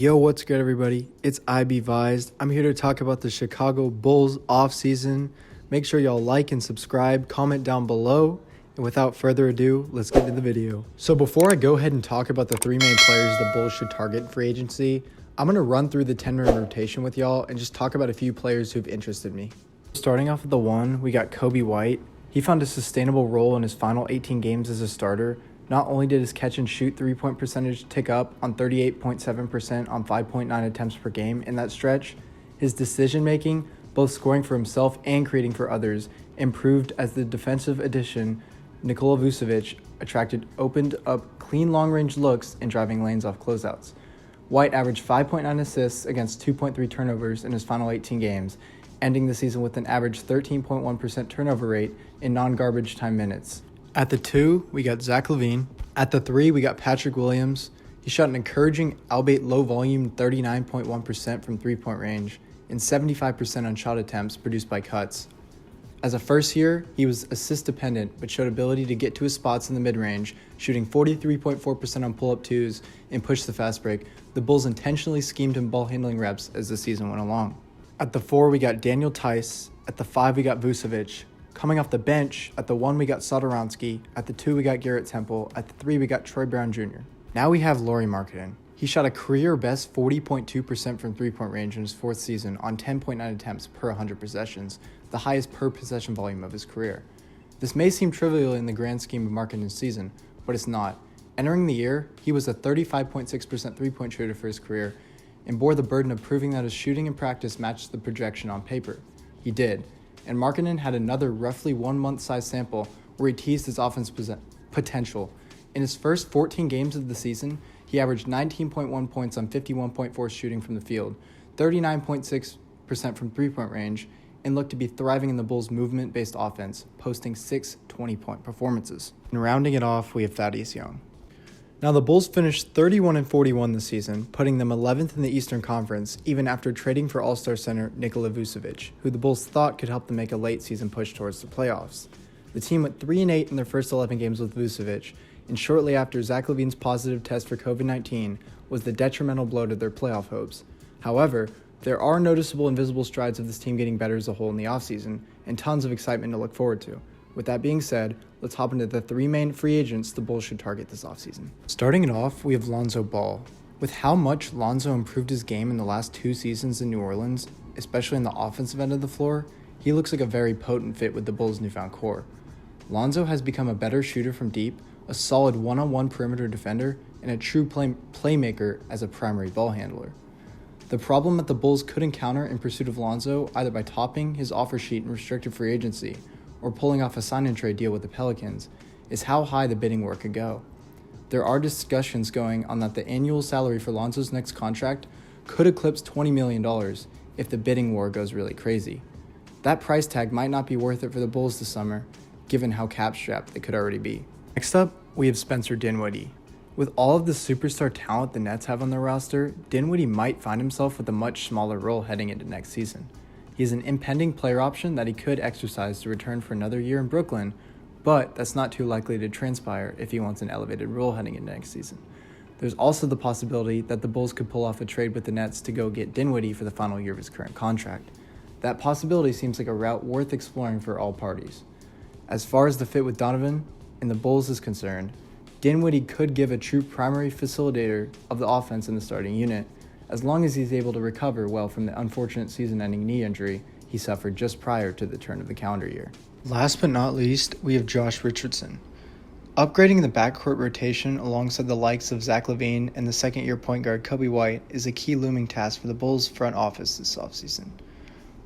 Yo, what's good, everybody? It's IB Vised. I'm here to talk about the Chicago Bulls offseason. Make sure y'all like and subscribe, comment down below. And without further ado, let's get into the video. So before I go ahead and talk about the three main players the Bulls should target in free agency, I'm going to run through the 10-man rotation with y'all and just talk about a few players who've interested me. Starting off with the one, we got Coby White. He found a sustainable role in his final 18 games as a starter. Not only did his catch and shoot three-point percentage tick up on 38.7% on 5.9 attempts per game in that stretch, his decision-making, both scoring for himself and creating for others, improved as the defensive addition Nikola Vucevic opened up clean long-range looks and driving lanes off closeouts. White averaged 5.9 assists against 2.3 turnovers in his final 18 games, ending the season with an average 13.1% turnover rate in non-garbage time minutes. At the 2, we got Zach LaVine. At the 3, we got Patrick Williams. He shot an encouraging, albeit low-volume 39.1% from three-point range and 75% on shot attempts produced by cuts. As a first year, he was assist-dependent but showed ability to get to his spots in the mid-range, shooting 43.4% on pull-up twos and push the fast break. The Bulls intentionally schemed him ball-handling reps as the season went along. At the 4, we got Daniel Theis. At the 5, we got Vucevic. Coming off the bench, at the 1 we got Satoransky, at the 2 we got Garrett Temple, at the 3 we got Troy Brown Jr. Now we have Lauri Markkanen. He shot a career-best 40.2% from three-point range in his fourth season on 10.9 attempts per 100 possessions, the highest per-possession volume of his career. This may seem trivial in the grand scheme of Markkanen's season, but it's not. Entering the year, he was a 35.6% three-point shooter for his career and bore the burden of proving that his shooting in practice matched the projection on paper. He did. And Markkanen had another roughly 1 month size sample where he teased his offense potential. In his first 14 games of the season, he averaged 19.1 points on 51.4 shooting from the field, 39.6% from three-point range, and looked to be thriving in the Bulls' movement-based offense, posting 6 20-point performances. And rounding it off, we have Thaddeus Young. Now, the Bulls finished 31-41 this season, putting them 11th in the Eastern Conference, even after trading for All-Star center Nikola Vucevic, who the Bulls thought could help them make a late-season push towards the playoffs. The team went 3-8 in their first 11 games with Vucevic, and shortly after Zach LaVine's positive test for COVID-19 was the detrimental blow to their playoff hopes. However, there are noticeable invisible strides of this team getting better as a whole in the offseason, and tons of excitement to look forward to. With that being said, let's hop into the three main free agents the Bulls should target this offseason. Starting it off, we have Lonzo Ball. With how much Lonzo improved his game in the last 2 seasons in New Orleans, especially in the offensive end of the floor, he looks like a very potent fit with the Bulls' newfound core. Lonzo has become a better shooter from deep, a solid one-on-one perimeter defender, and a true playmaker as a primary ball handler. The problem that the Bulls could encounter in pursuit of Lonzo, either by topping his offer sheet in restricted free agency or pulling off a sign-and-trade deal with the Pelicans, is how high the bidding war could go. There are discussions going on that the annual salary for Lonzo's next contract could eclipse $20 million if the bidding war goes really crazy. That price tag might not be worth it for the Bulls this summer, given how cap-strapped they could already be. Next up, we have Spencer Dinwiddie. With all of the superstar talent the Nets have on their roster, Dinwiddie might find himself with a much smaller role heading into next season. He is an impending player option that he could exercise to return for another year in Brooklyn, but that's not too likely to transpire if he wants an elevated role heading into next season. There's also the possibility that the Bulls could pull off a trade with the Nets to go get Dinwiddie for the final year of his current contract. That possibility seems like a route worth exploring for all parties. As far as the fit with Donovan and the Bulls is concerned, Dinwiddie could give a true primary facilitator of the offense in the starting unit, as long as he's able to recover well from the unfortunate season-ending knee injury he suffered just prior to the turn of the calendar year. Last but not least, we have Josh Richardson. Upgrading the backcourt rotation alongside the likes of Zach LaVine and the second-year point guard Coby White is a key looming task for the Bulls' front office this offseason.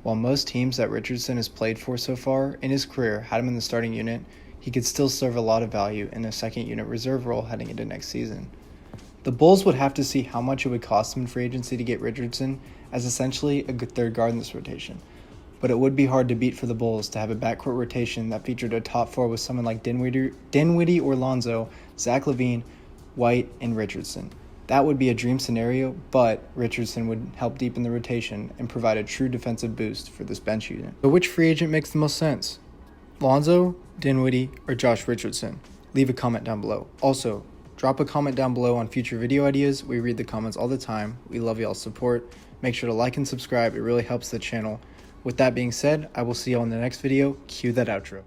While most teams that Richardson has played for so far in his career had him in the starting unit, he could still serve a lot of value in a second-unit reserve role heading into next season. The Bulls would have to see how much it would cost them in free agency to get Richardson as essentially a third guard in this rotation. But it would be hard to beat for the Bulls to have a backcourt rotation that featured a top 4 with someone like Dinwiddie or Lonzo, Zach LaVine, White, and Richardson. That would be a dream scenario, but Richardson would help deepen the rotation and provide a true defensive boost for this bench unit. But which free agent makes the most sense? Lonzo, Dinwiddie, or Josh Richardson? Leave a comment down below. Also, drop Drop a comment down below on future video ideas. We read the comments all the time. We love y'all's support. Make sure to like and subscribe. It really helps the channel. With that being said, I will see y'all in the next video. Cue that outro.